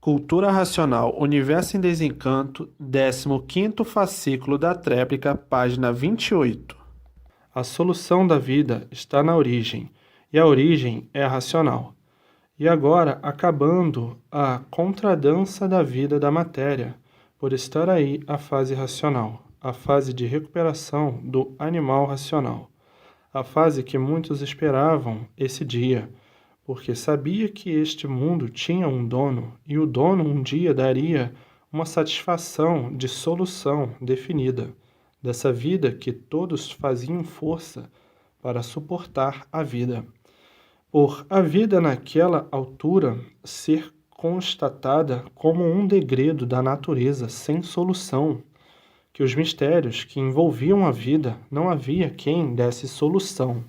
Cultura Racional, Universo em Desencanto, 15º fascículo da tréplica, página 28. A solução da vida está na origem, e a origem é racional. E agora, acabando a contradança da vida da matéria, por estar aí a fase racional, a fase de recuperação do animal racional, a fase que muitos esperavam esse dia, porque sabia que este mundo tinha um dono, e o dono um dia daria uma satisfação de solução definida dessa vida que todos faziam força para suportar a vida. Por a vida naquela altura ser constatada como um degredo da natureza sem solução, que os mistérios que envolviam a vida não havia quem desse solução.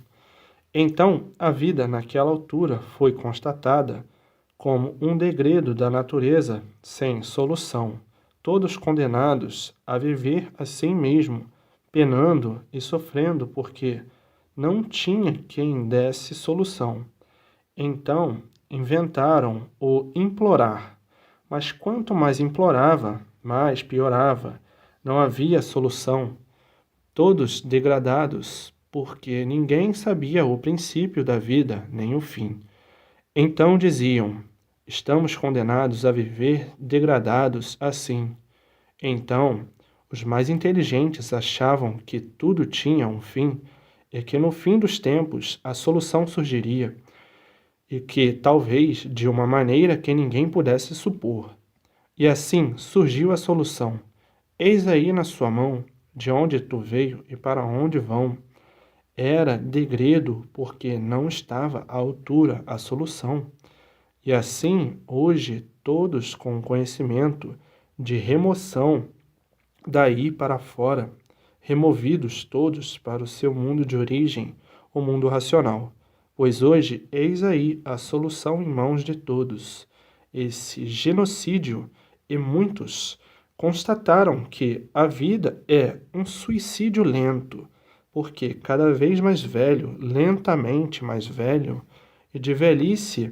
Então, a vida naquela altura foi constatada como um degredo da natureza sem solução, todos condenados a viver assim mesmo, penando e sofrendo porque não tinha quem desse solução. Então, inventaram o implorar, mas quanto mais implorava, mais piorava. Não havia solução. Todos degradados, porque ninguém sabia o princípio da vida, nem o fim. Então diziam: estamos condenados a viver degradados assim. Então, os mais inteligentes achavam que tudo tinha um fim e que no fim dos tempos a solução surgiria, e que talvez de uma maneira que ninguém pudesse supor. E assim surgiu a solução. Eis aí na sua mão, de onde tu veio e para onde vão. Era degredo porque não estava à altura a solução. E assim, hoje, todos com conhecimento de remoção daí para fora, removidos todos para o seu mundo de origem, o mundo racional. Pois hoje, eis aí a solução em mãos de todos. Esse genocídio, e muitos constataram que a vida é um suicídio lento, porque cada vez mais velho, lentamente mais velho, e de velhice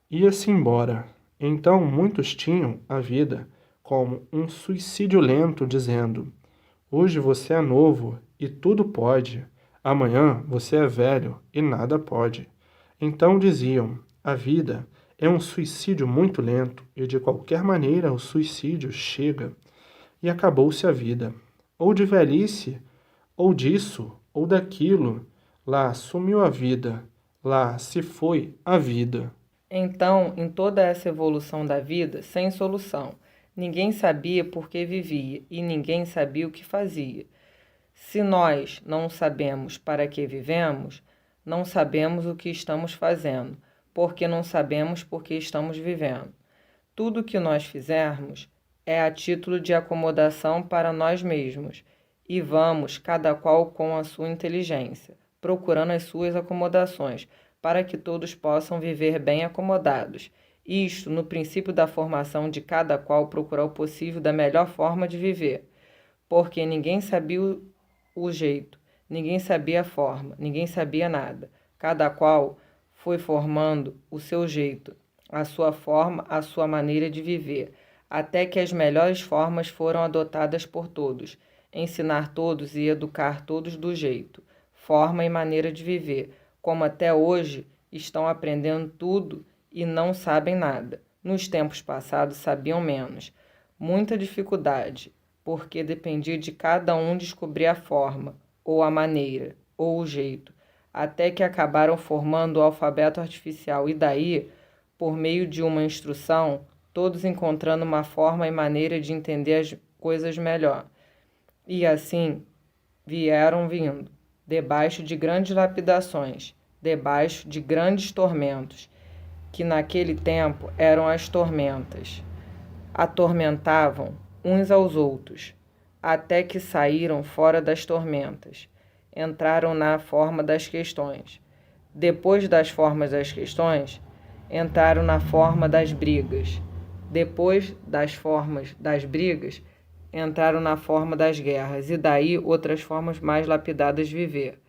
ia-se embora. Então muitos tinham a vida como um suicídio lento, dizendo: hoje você é novo e tudo pode, amanhã você é velho e nada pode. Então diziam: a vida é um suicídio muito lento e de qualquer maneira o suicídio chega. E acabou-se a vida, ou de velhice, ou disso, ou daquilo. Lá sumiu a vida, lá se foi a vida. Então, em toda essa evolução da vida, sem solução, ninguém sabia por que vivia e ninguém sabia o que fazia. Se nós não sabemos para que vivemos, não sabemos o que estamos fazendo, porque não sabemos por que estamos vivendo. Tudo o que nós fizermos é a título de acomodação para nós mesmos, e vamos, cada qual com a sua inteligência, procurando as suas acomodações, para que todos possam viver bem acomodados. Isto no princípio da formação de cada qual procurar o possível da melhor forma de viver, porque ninguém sabia o jeito, ninguém sabia a forma, ninguém sabia nada. Cada qual foi formando o seu jeito, a sua forma, a sua maneira de viver, até que as melhores formas foram adotadas por todos, ensinar todos e educar todos do jeito, forma e maneira de viver, como até hoje estão aprendendo tudo e não sabem nada. Nos tempos passados sabiam menos, muita dificuldade, porque dependia de cada um descobrir a forma, ou a maneira, ou o jeito, até que acabaram formando o alfabeto artificial e daí, por meio de uma instrução, todos encontrando uma forma e maneira de entender as coisas melhor. E assim vieram vindo, debaixo de grandes lapidações, debaixo de grandes tormentos, que naquele tempo eram as tormentas. Atormentavam uns aos outros, até que saíram fora das tormentas, entraram na forma das questões. Depois das formas das questões, entraram na forma das brigas. Depois das formas das brigas, entraram na forma das guerras, e daí outras formas mais lapidadas de viver.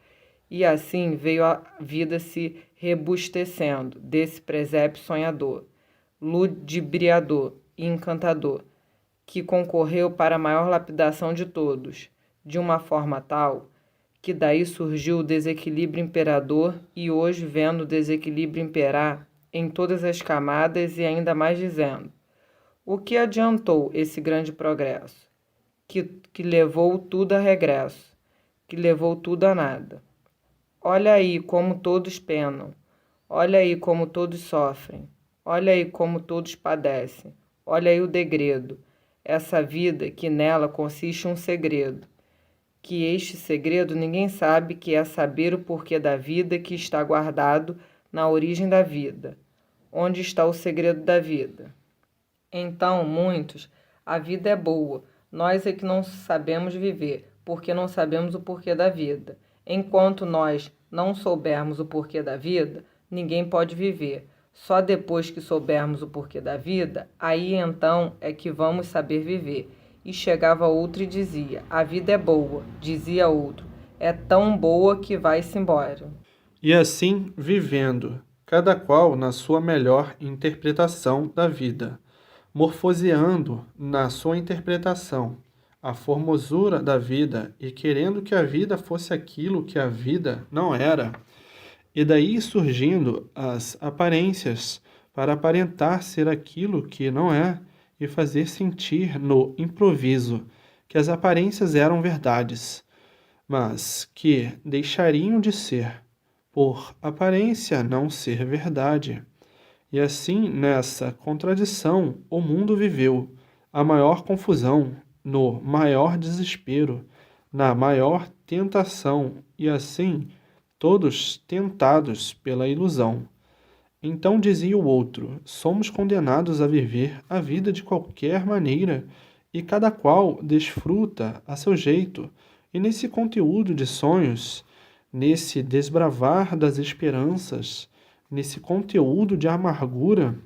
E assim veio a vida se rebustecendo desse presépio sonhador, ludibriador, e encantador, que concorreu para a maior lapidação de todos, de uma forma tal que daí surgiu o desequilíbrio imperador e hoje vendo o desequilíbrio imperar em todas as camadas e ainda mais dizendo: o que adiantou esse grande progresso? Que levou tudo a regresso, que levou tudo a nada. Olha aí como todos penam, olha aí como todos sofrem, olha aí como todos padecem, olha aí o degredo, essa vida que nela consiste um segredo, que este segredo ninguém sabe, que é saber o porquê da vida que está guardado na origem da vida. Onde está o segredo da vida? Então, muitos, a vida é boa, nós é que não sabemos viver, porque não sabemos o porquê da vida. Enquanto nós não soubermos o porquê da vida, ninguém pode viver. Só depois que soubermos o porquê da vida, aí então é que vamos saber viver. E chegava outro e dizia: a vida é boa. Dizia outro: é tão boa que vai-se embora. E assim vivendo, cada qual na sua melhor interpretação da vida, morfoseando na sua interpretação a formosura da vida e querendo que a vida fosse aquilo que a vida não era, e daí surgindo as aparências para aparentar ser aquilo que não é e fazer sentir no improviso que as aparências eram verdades, mas que deixariam de ser, por aparência não ser verdade. E assim, nessa contradição, o mundo viveu a maior confusão, no maior desespero, na maior tentação, e assim, todos tentados pela ilusão. Então dizia o outro: somos condenados a viver a vida de qualquer maneira, e cada qual desfruta a seu jeito, e nesse conteúdo de sonhos, nesse desbravar das esperanças, nesse conteúdo de amargura,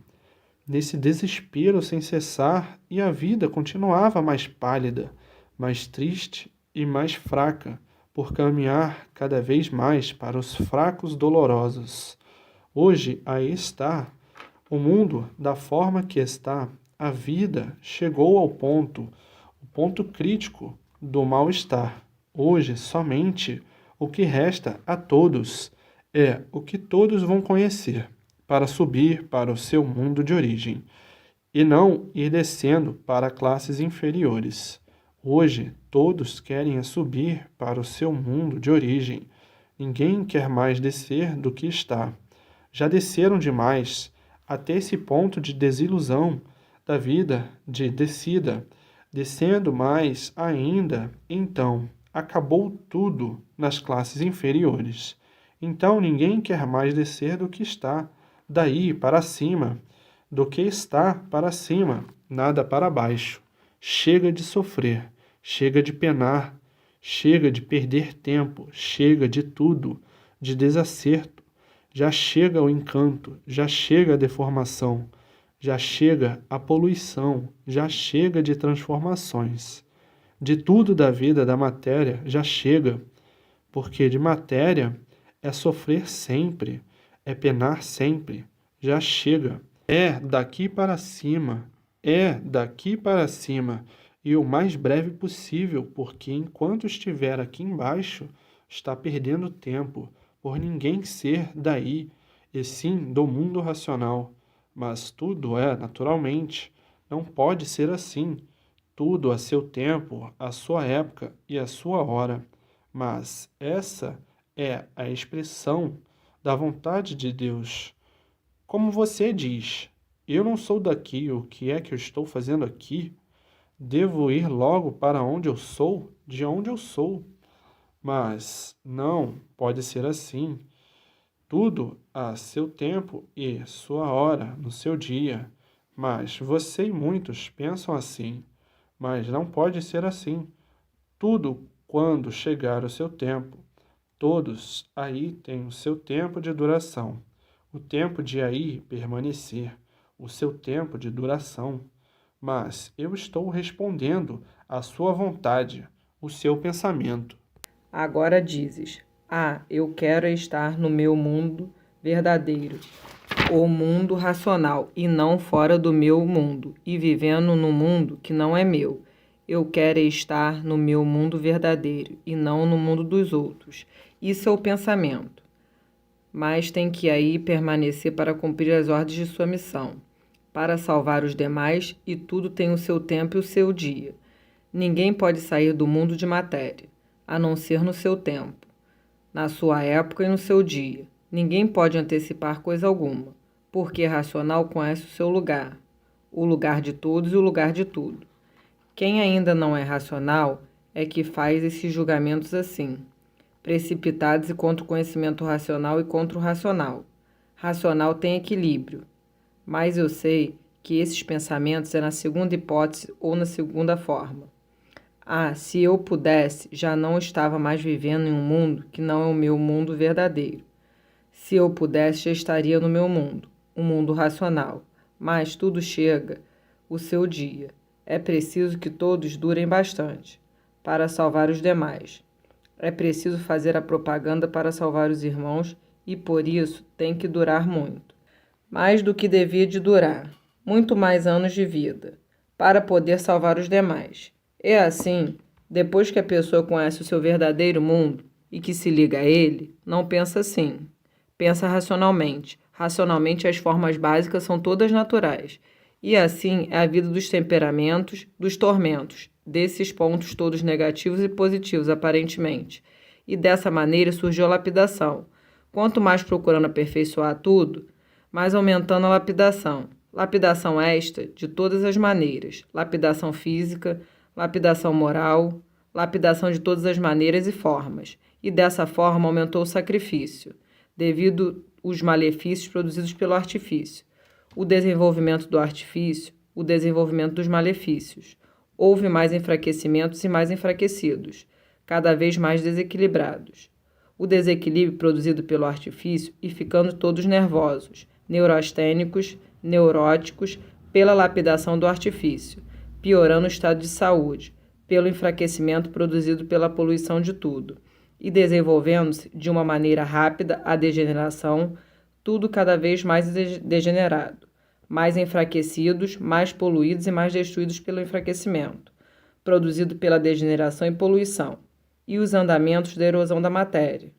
nesse desespero sem cessar, e a vida continuava mais pálida, mais triste e mais fraca, por caminhar cada vez mais para os fracos dolorosos. Hoje aí está, o mundo da forma que está, a vida chegou ao ponto, o ponto crítico do mal-estar. Hoje somente o que resta a todos é o que todos vão conhecer, para subir para o seu mundo de origem, e não ir descendo para classes inferiores. Hoje, todos querem subir para o seu mundo de origem. Ninguém quer mais descer do que está. Já desceram demais, até esse ponto de desilusão da vida, de descida, descendo mais ainda, então acabou tudo nas classes inferiores. Então ninguém quer mais descer do que está, daí para cima, do que está para cima, nada para baixo. Chega de sofrer, chega de penar, chega de perder tempo, chega de tudo, de desacerto. Já chega o encanto, já chega a deformação, já chega a poluição, já chega de transformações. De tudo da vida, da matéria, já chega, porque de matéria é sofrer sempre, é penar sempre, já chega. É daqui para cima, é daqui para cima, e o mais breve possível, porque enquanto estiver aqui embaixo, está perdendo tempo, por ninguém ser daí, e sim do mundo racional. Mas tudo é, naturalmente, não pode ser assim. Tudo a seu tempo, a sua época e a sua hora. Mas essa é a expressão da vontade de Deus. Como você diz, eu não sou daqui, o que é que eu estou fazendo aqui? Devo ir logo para onde eu sou, de onde eu sou. Mas não pode ser assim. Tudo a seu tempo e sua hora, no seu dia. Mas você e muitos pensam assim. Mas não pode ser assim. Tudo quando chegar o seu tempo. Todos aí têm o seu tempo de duração. O tempo de aí permanecer. O seu tempo de duração. Mas eu estou respondendo à sua vontade, o seu pensamento. Agora dizes: ah, eu quero estar no meu mundo verdadeiro. o mundo racional e não fora do meu mundo, e vivendo no mundo que não é meu. Eu quero estar no meu mundo verdadeiro e não no mundo dos outros. Isso é o pensamento. Mas tem que aí permanecer para cumprir as ordens de sua missão, para salvar os demais, e tudo tem o seu tempo e o seu dia. Ninguém pode sair do mundo de matéria, a não ser no seu tempo, na sua época e no seu dia. Ninguém pode antecipar coisa alguma, porque racional conhece o seu lugar, o lugar de todos e o lugar de tudo. Quem ainda não é racional é que faz esses julgamentos assim, precipitados e contra o conhecimento racional e contra o racional. Racional tem equilíbrio, mas eu sei que esses pensamentos é na segunda hipótese ou na segunda forma. Ah, se eu pudesse, já não estava mais vivendo em um mundo que não é o meu mundo verdadeiro. Se eu pudesse, já estaria no meu mundo, um mundo racional. Mas tudo chega o seu dia. É preciso que todos durem bastante para salvar os demais. É preciso fazer a propaganda para salvar os irmãos e por isso tem que durar muito. Mais do que devia de durar, muito mais anos de vida, para poder salvar os demais. É assim, depois que a pessoa conhece o seu verdadeiro mundo e que se liga a ele, não pensa assim. Pensa racionalmente. Racionalmente as formas básicas são todas naturais. E assim é a vida dos temperamentos, dos tormentos, desses pontos todos negativos e positivos, aparentemente. E dessa maneira surgiu a lapidação. Quanto mais procurando aperfeiçoar tudo, mais aumentando a lapidação. Lapidação esta de todas as maneiras. Lapidação física, lapidação moral, lapidação de todas as maneiras e formas. E dessa forma aumentou o sacrifício, devido aos malefícios produzidos pelo artifício. O desenvolvimento do artifício, o desenvolvimento dos malefícios. Houve mais enfraquecimentos e mais enfraquecidos, cada vez mais desequilibrados. O desequilíbrio produzido pelo artifício e ficando todos nervosos, neurastênicos, neuróticos, pela lapidação do artifício, piorando o estado de saúde, pelo enfraquecimento produzido pela poluição de tudo, e desenvolvendo-se de uma maneira rápida a degeneração, tudo cada vez mais degenerado, mais enfraquecidos, mais poluídos e mais destruídos pelo enfraquecimento, produzido pela degeneração e poluição, e os andamentos da erosão da matéria.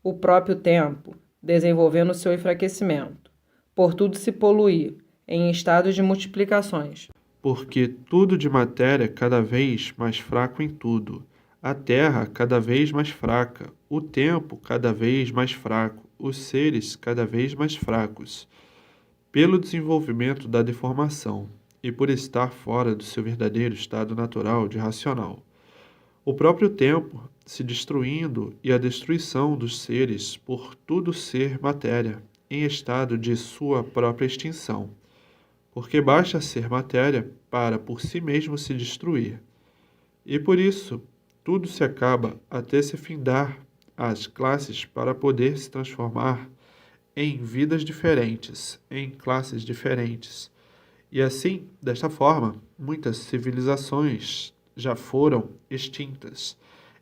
O próprio tempo, desenvolvendo o seu enfraquecimento, por tudo se poluir, em estados de multiplicações. Porque tudo de matéria cada vez mais fraco em tudo, a terra cada vez mais fraca, o tempo cada vez mais fraco, os seres cada vez mais fracos, pelo desenvolvimento da deformação e por estar fora do seu verdadeiro estado natural de racional. O próprio tempo se destruindo e a destruição dos seres por tudo ser matéria, em estado de sua própria extinção. Porque basta ser matéria para por si mesmo se destruir. E por isso, tudo se acaba até se findar as classes para poder se transformar em vidas diferentes, em classes diferentes. E assim, desta forma, muitas civilizações já foram extintas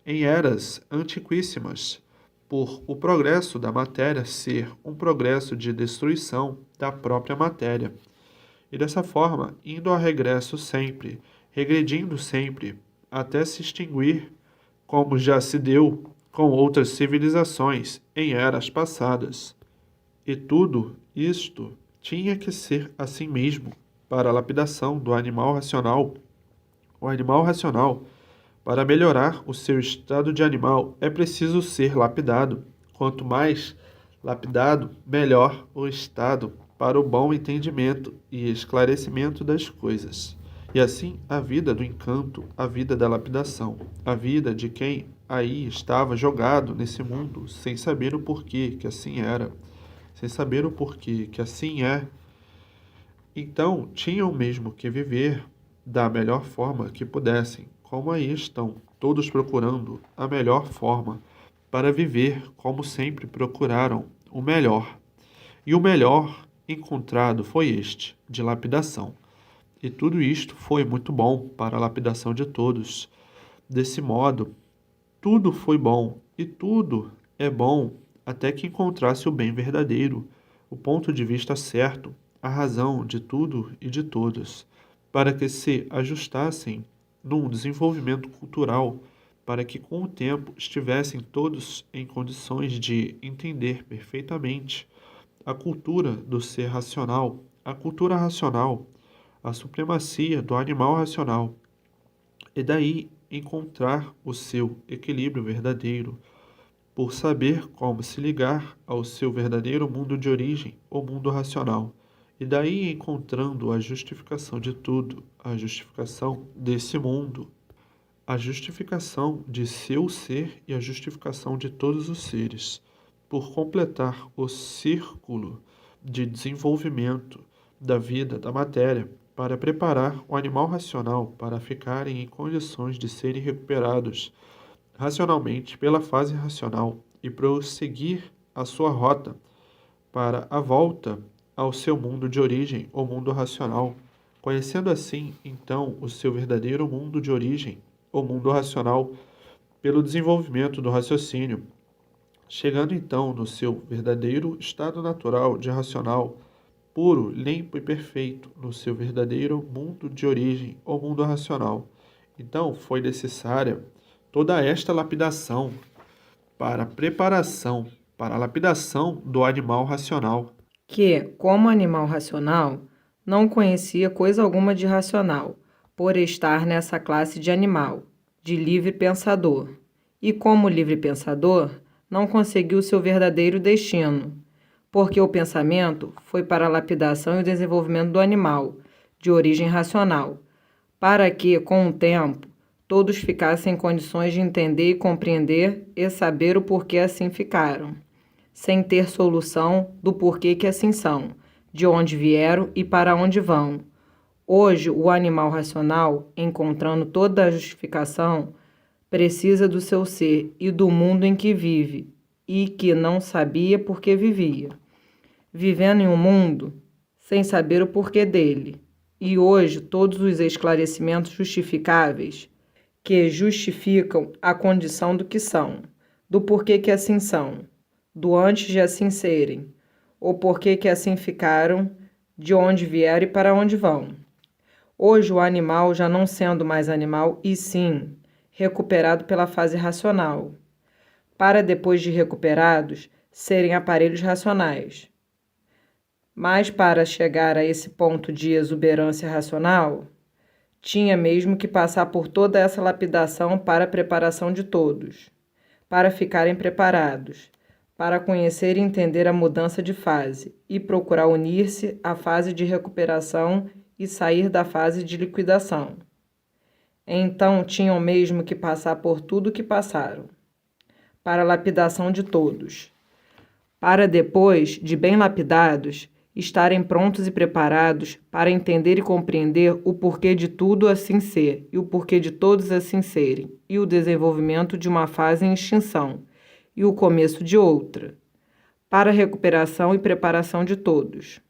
em eras antiquíssimas, por o progresso da matéria ser um progresso de destruição da própria matéria. E dessa forma, indo ao regresso sempre, regredindo sempre, até se extinguir, como já se deu com outras civilizações em eras passadas. E tudo isto tinha que ser assim mesmo para a lapidação do animal racional. O animal racional, para melhorar o seu estado de animal, é preciso ser lapidado. Quanto mais lapidado, melhor o estado para o bom entendimento e esclarecimento das coisas. E assim a vida do encanto, a vida da lapidação, a vida de quem aí estava jogado nesse mundo sem saber o porquê que assim era, sem saber o porquê que assim é. Então tinham mesmo que viver da melhor forma que pudessem, como aí estão, todos procurando a melhor forma para viver como sempre procuraram o melhor. E o melhor encontrado foi este, de lapidação. E tudo isto foi muito bom para a lapidação de todos. Desse modo, tudo foi bom e tudo é bom até que encontrasse o bem verdadeiro, o ponto de vista certo, a razão de tudo e de todos, para que se ajustassem num desenvolvimento cultural, para que com o tempo estivessem todos em condições de entender perfeitamente a cultura do ser racional, a cultura racional, a supremacia do animal racional, e daí encontrar o seu equilíbrio verdadeiro, por saber como se ligar ao seu verdadeiro mundo de origem, o mundo racional, e daí encontrando a justificação de tudo, a justificação desse mundo, a justificação de seu ser e a justificação de todos os seres, por completar o círculo de desenvolvimento da vida, da matéria, para preparar o animal racional para ficarem em condições de serem recuperados racionalmente pela fase racional e prosseguir a sua rota para a volta ao seu mundo de origem, o mundo racional, conhecendo assim, então, o seu verdadeiro mundo de origem, o mundo racional, pelo desenvolvimento do raciocínio, chegando então no seu verdadeiro estado natural de racional, puro, limpo e perfeito, no seu verdadeiro mundo de origem, o mundo racional. Então, foi necessária toda esta lapidação para a preparação, para a lapidação do animal racional. Que, como animal racional, não conhecia coisa alguma de racional, por estar nessa classe de animal, de livre pensador. E como livre pensador, não conseguiu seu verdadeiro destino, porque o pensamento foi para a lapidação e o desenvolvimento do animal, de origem racional, para que, com o tempo, todos ficassem em condições de entender e compreender e saber o porquê assim ficaram, sem ter solução do porquê que assim são, de onde vieram e para onde vão. Hoje, o animal racional, encontrando toda a justificação, precisa do seu ser e do mundo em que vive, e que não sabia por que vivia, vivendo em um mundo sem saber o porquê dele. E hoje, todos os esclarecimentos justificáveis que justificam a condição do que são, do porquê que assim são, do antes de assim serem, o porquê que assim ficaram, de onde vieram e para onde vão. Hoje o animal já não sendo mais animal, e sim recuperado pela fase racional, para depois de recuperados serem aparelhos racionais. Mas para chegar a esse ponto de exuberância racional, tinha mesmo que passar por toda essa lapidação para a preparação de todos, para ficarem preparados, para conhecer e entender a mudança de fase e procurar unir-se à fase de recuperação e sair da fase de liquidação. Então tinham mesmo que passar por tudo o que passaram, para a lapidação de todos, para depois, de bem lapidados, estarem prontos e preparados para entender e compreender o porquê de tudo assim ser e o porquê de todos assim serem, e o desenvolvimento de uma fase em extinção e o começo de outra, para a recuperação e preparação de todos.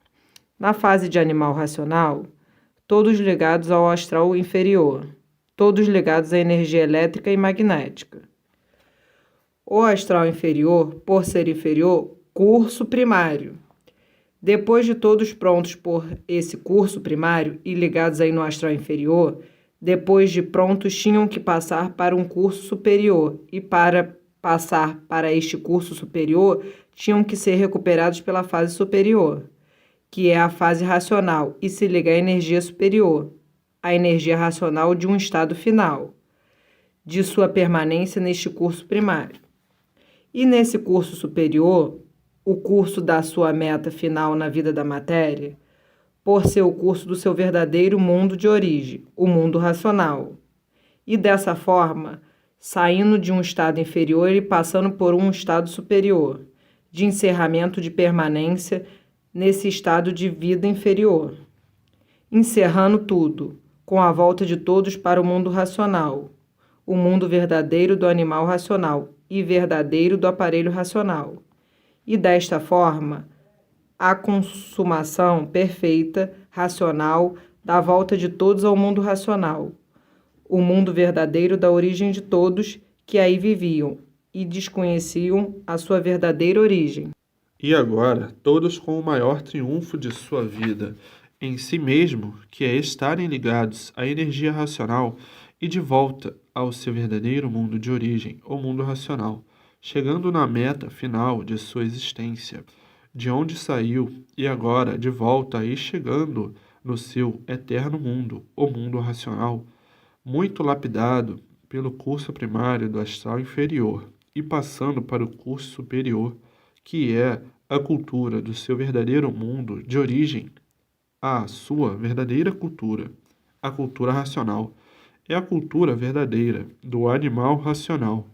Na fase de animal racional, todos ligados ao astral inferior, todos ligados à energia elétrica e magnética. O astral inferior, por ser inferior, curso primário. Depois de todos prontos por esse curso primário e ligados aí no astral inferior, depois de prontos tinham que passar para um curso superior e para passar para este curso superior tinham que ser recuperados pela fase superior, que é a fase racional, e se ligar à energia superior, a energia racional de um estado final, de sua permanência neste curso primário. E nesse curso superior, o curso da sua meta final na vida da matéria, por ser o curso do seu verdadeiro mundo de origem, o mundo racional. E dessa forma, saindo de um estado inferior e passando por um estado superior, de encerramento de permanência nesse estado de vida inferior. Encerrando tudo, com a volta de todos para o mundo racional, o mundo verdadeiro do animal racional e verdadeiro do aparelho racional. E desta forma, a consumação perfeita, racional, da volta de todos ao mundo racional, o mundo verdadeiro da origem de todos que aí viviam e desconheciam a sua verdadeira origem. E agora, todos com o maior triunfo de sua vida em si mesmo, que é estarem ligados à energia racional e de volta ao seu verdadeiro mundo de origem, o mundo racional, chegando na meta final de sua existência, de onde saiu e agora de volta e chegando no seu eterno mundo, o mundo racional, muito lapidado pelo curso primário do astral inferior e passando para o curso superior, que é a cultura do seu verdadeiro mundo de origem, a sua verdadeira cultura, a cultura racional, é a cultura verdadeira do animal racional.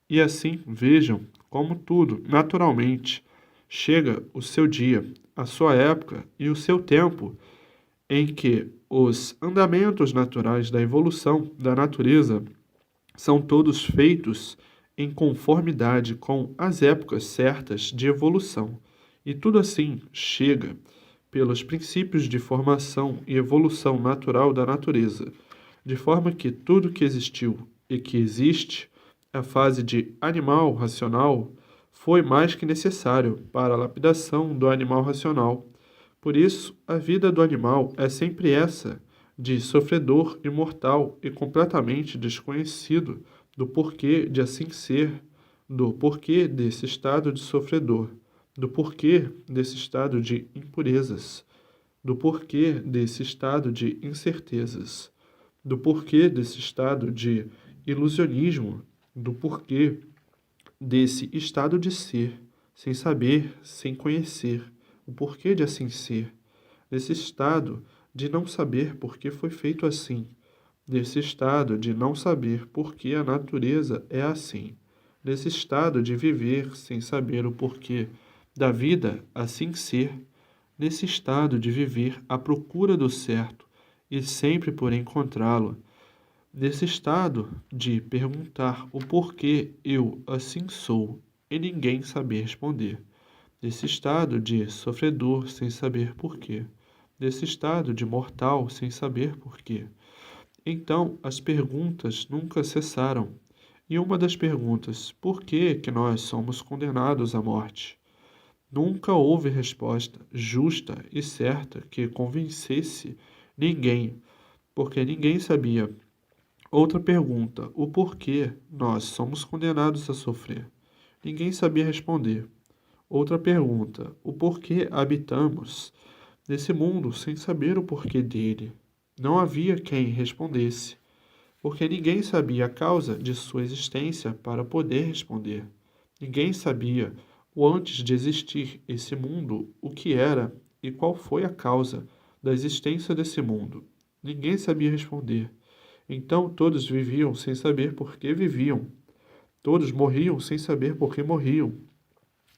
E assim vejam como tudo, naturalmente, chega o seu dia, a sua época e o seu tempo em que os andamentos naturais da evolução da natureza são todos feitos em conformidade com as épocas certas de evolução. E tudo assim chega pelos princípios de formação e evolução natural da natureza, de forma que tudo que existiu e que existe, a fase de animal racional, foi mais que necessário para a lapidação do animal racional. Por isso, a vida do animal é sempre essa, de sofredor imortal e completamente desconhecido do porquê de assim ser, do porquê desse estado de sofredor, do porquê desse estado de impurezas, do porquê desse estado de incertezas, do porquê desse estado de ilusionismo, do porquê desse estado de ser, sem saber, sem conhecer, o porquê de assim ser, desse estado de não saber por que foi feito assim, desse estado de não saber por que a natureza é assim, desse estado de viver sem saber o porquê da vida assim ser, nesse estado de viver à procura do certo e sempre por encontrá-lo, nesse estado de perguntar o porquê eu assim sou e ninguém saber responder, nesse estado de sofredor sem saber porquê, nesse estado de mortal sem saber porquê. Então as perguntas nunca cessaram. E uma das perguntas, por que nós somos condenados à morte? Nunca houve resposta justa e certa que convencesse ninguém, porque ninguém sabia. Outra pergunta, o porquê nós somos condenados a sofrer? Ninguém sabia responder. Outra pergunta, o porquê habitamos nesse mundo sem saber o porquê dele? Não havia quem respondesse, porque ninguém sabia a causa de sua existência para poder responder. Ninguém sabia o antes de existir esse mundo, o que era e qual foi a causa da existência desse mundo. Ninguém sabia responder. Então todos viviam sem saber por que viviam. Todos morriam sem saber por que morriam.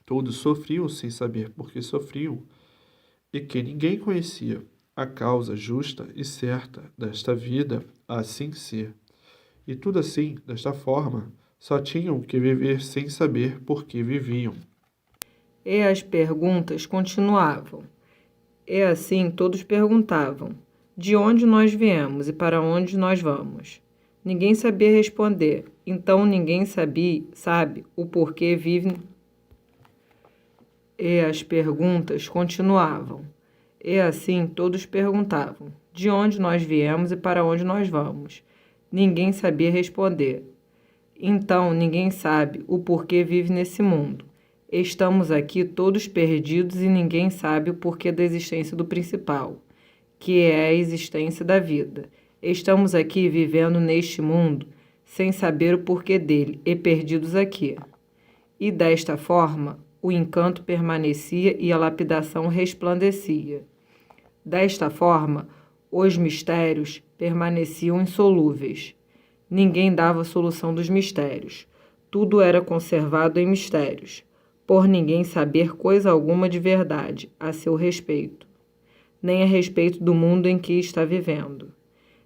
Todos sofriam sem saber por que sofriam. E que ninguém conhecia a causa justa e certa desta vida assim ser. E tudo assim, desta forma, só tinham que viver sem saber por que viviam. E as perguntas continuavam. E assim todos perguntavam: de onde nós viemos e para onde nós vamos? Ninguém sabia responder, então ninguém sabe o porquê vive. E as perguntas continuavam. E assim todos perguntavam: de onde nós viemos e para onde nós vamos? Ninguém sabia responder. Então ninguém sabe o porquê vive nesse mundo. Estamos aqui todos perdidos e ninguém sabe o porquê da existência do principal, que é a existência da vida. Estamos aqui vivendo neste mundo sem saber o porquê dele e perdidos aqui. E desta forma, o encanto permanecia e a lapidação resplandecia. Desta forma, os mistérios permaneciam insolúveis. Ninguém dava solução dos mistérios. Tudo era conservado em mistérios, por ninguém saber coisa alguma de verdade a seu respeito, nem a respeito do mundo em que está vivendo.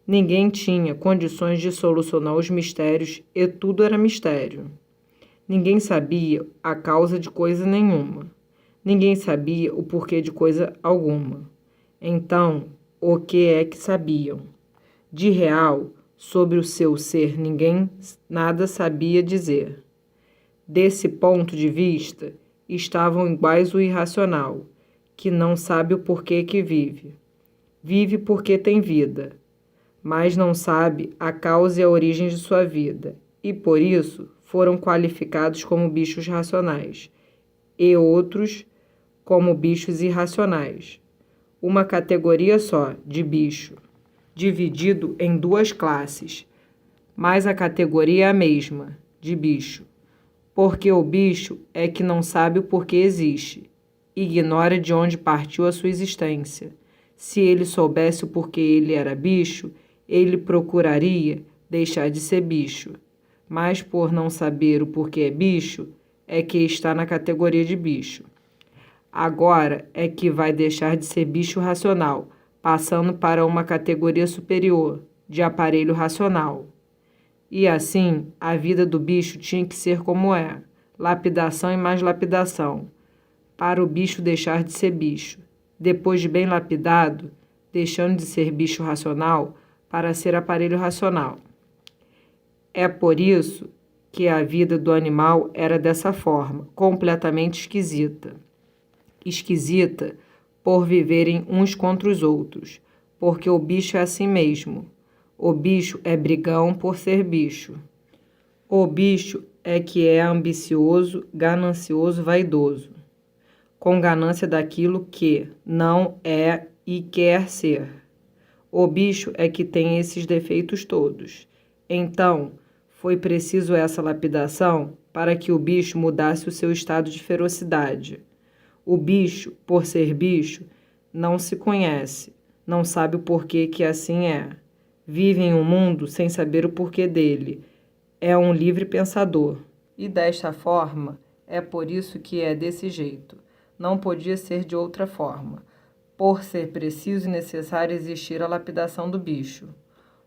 Ninguém tinha condições de solucionar os mistérios e tudo era mistério. Ninguém sabia a causa de coisa nenhuma. Ninguém sabia o porquê de coisa alguma. Então, o que é que sabiam? De real, sobre o seu ser, ninguém nada sabia dizer. Desse ponto de vista, estavam iguais o irracional, que não sabe o porquê que vive. Vive porque tem vida, mas não sabe a causa e a origem de sua vida, e por isso foram qualificados como bichos racionais, e outros como bichos irracionais. Uma categoria só de bicho, dividido em duas classes, mas a categoria é a mesma, de bicho, porque o bicho é que não sabe o porquê existe, ignora de onde partiu a sua existência. Se ele soubesse o porquê ele era bicho, ele procuraria deixar de ser bicho, mas por não saber o porquê é bicho, é que está na categoria de bicho. Agora é que vai deixar de ser bicho racional, passando para uma categoria superior, de aparelho racional. E assim, a vida do bicho tinha que ser como é, lapidação e mais lapidação, para o bicho deixar de ser bicho. Depois de bem lapidado, deixando de ser bicho racional para ser aparelho racional. É por isso que a vida do animal era dessa forma, completamente esquisita. Esquisita por viverem uns contra os outros, porque o bicho é assim mesmo. O bicho é brigão por ser bicho. O bicho é que é ambicioso, ganancioso, vaidoso, com ganância daquilo que não é e quer ser. O bicho é que tem esses defeitos todos. Então, foi preciso essa lapidação para que o bicho mudasse o seu estado de ferocidade. O bicho, por ser bicho, não se conhece, não sabe o porquê que assim é. Vive em um mundo sem saber o porquê dele. É um livre pensador. E desta forma, é por isso que é desse jeito. Não podia ser de outra forma, por ser preciso e necessário existir a lapidação do bicho.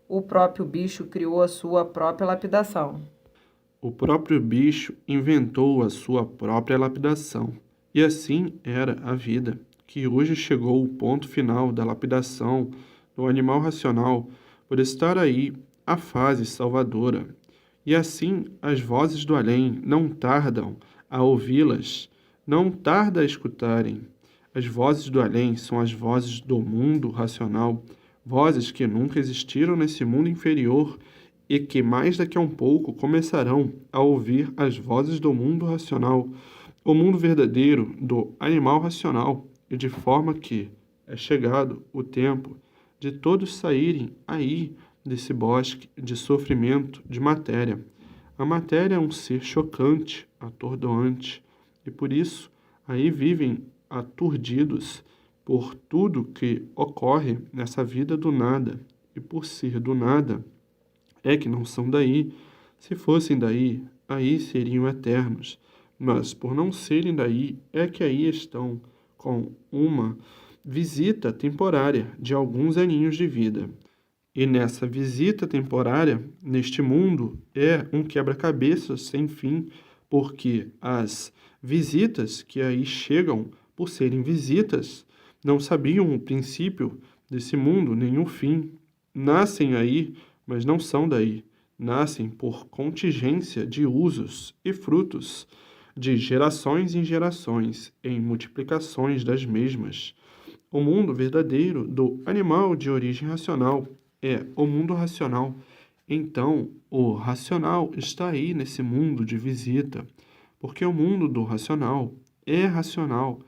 O próprio bicho criou a sua própria lapidação. O próprio bicho inventou a sua própria lapidação. E assim era a vida, que hoje chegou ao ponto final da lapidação do animal racional, por estar aí a fase salvadora. E assim as vozes do além não tardam a ouvi-las, não tarda a escutarem. As vozes do além são as vozes do mundo racional, vozes que nunca existiram nesse mundo inferior e que mais daqui a um pouco começarão a ouvir as vozes do mundo racional, o mundo verdadeiro do animal racional, e de forma que é chegado o tempo de todos saírem aí desse bosque de sofrimento de matéria. A matéria é um ser chocante, atordoante, e por isso aí vivem aturdidos por tudo que ocorre nessa vida do nada, e por ser do nada, é que não são daí. Se fossem daí, aí seriam eternos. Mas por não serem daí, é que aí estão com uma visita temporária de alguns aninhos de vida. E nessa visita temporária, neste mundo, é um quebra-cabeças sem fim, porque as visitas que aí chegam, por serem visitas, não sabiam o princípio desse mundo, nem o fim. Nascem aí, mas não são daí. Nascem por contingência de usos e frutos, de gerações em gerações, em multiplicações das mesmas. O mundo verdadeiro do animal de origem racional é o mundo racional. Então, o racional está aí nesse mundo de visita, porque o mundo do racional é racional.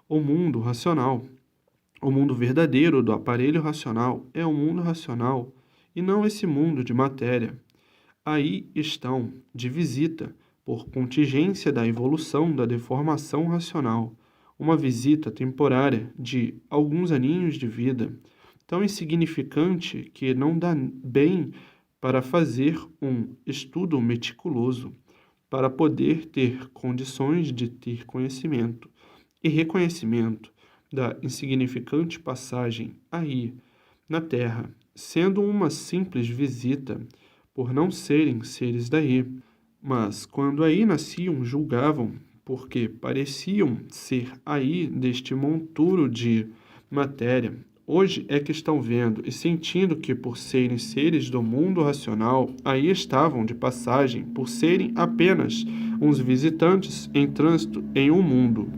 O mundo racional, o mundo verdadeiro do aparelho racional é o mundo racional e não esse mundo de matéria. Aí estão de visita, por contingência da evolução da deformação racional, uma visita temporária de alguns aninhos de vida, tão insignificante que não dá bem para fazer um estudo meticuloso, para poder ter condições de ter conhecimento e reconhecimento da insignificante passagem aí na Terra, sendo uma simples visita, por não serem seres daí. Mas quando aí nasciam, julgavam, porque pareciam ser aí deste monturo de matéria. Hoje é que estão vendo e sentindo que, por serem seres do mundo racional, aí estavam de passagem, por serem apenas uns visitantes em trânsito em um mundo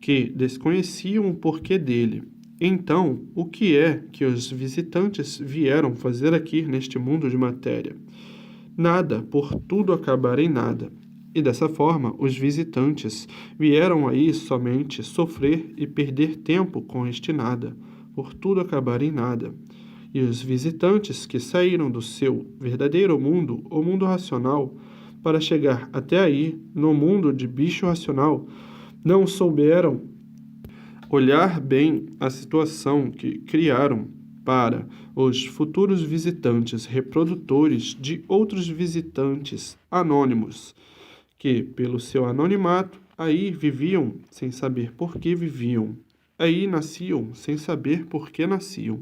que desconheciam o porquê dele. Então, o que é que os visitantes vieram fazer aqui neste mundo de matéria? Nada, por tudo acabar em nada. E dessa forma, os visitantes vieram aí somente sofrer e perder tempo com este nada, por tudo acabar em nada. E os visitantes que saíram do seu verdadeiro mundo, o mundo racional, para chegar até aí, no mundo de bicho racional, não souberam olhar bem a situação que criaram para os futuros visitantes reprodutores de outros visitantes anônimos, que, pelo seu anonimato, aí viviam sem saber por que viviam, aí nasciam sem saber por que nasciam.